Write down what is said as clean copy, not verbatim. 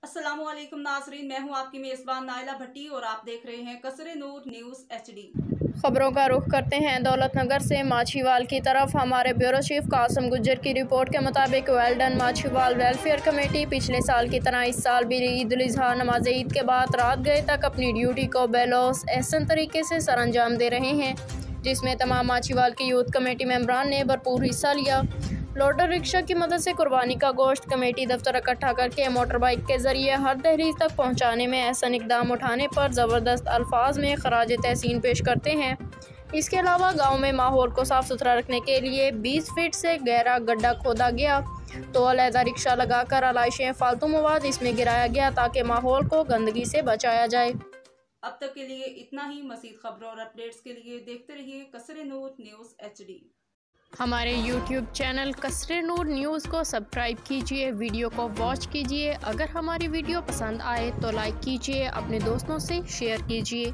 अस्सलामुअलैकुम नाज़रीन, मैं हूं आपकी मेज़बान नाइला भट्टी और आप देख रहे हैं कसरे नूर न्यूज़ HD। खबरों का रुख करते हैं दौलतनगर से माछीवाल की तरफ। हमारे ब्यूरो चीफ कासिम गुज्जर की रिपोर्ट के मुताबिक वेल्डन माछीवाल वेलफेयर कमेटी पिछले साल की तरह इस साल भी ईद उल अज़हा नमाज ईद के बाद रात गए तक अपनी ड्यूटी को बेलौस एहसन तरीके से सरअंजाम दे रहे हैं, जिसमें तमाम माछीवाल की यूथ कमेटी मेंबरान ने भरपूर हिस्सा लिया। लोडर रिक्शा की मदद से कुर्बानी का गोश्त कमेटी दफ्तर इकट्ठा करके मोटर बाइक के जरिए हर दहलीज तक पहुंचाने में ऐसा इकदाम उठाने पर ज़बरदस्त अल्फाज में खराज तहसीन पेश करते हैं। इसके अलावा गांव में माहौल को साफ़ सुथरा रखने के लिए 20 फीट से गहरा गड्ढा खोदा गया तो अलहदा रिक्शा लगाकर आलाइशें फालतू मवाद इसमें गिराया गया ताकि माहौल को गंदगी से बचाया जाए। अब तक के लिए इतना ही। मज़ीद खबरों और अपडेट्स के लिए देखते रहिए कसरे नूर न्यूज़ HD। हमारे YouTube चैनल कसरे नूर न्यूज़ को सब्सक्राइब कीजिए, वीडियो को वॉच कीजिए। अगर हमारी वीडियो पसंद आए तो लाइक कीजिए, अपने दोस्तों से शेयर कीजिए।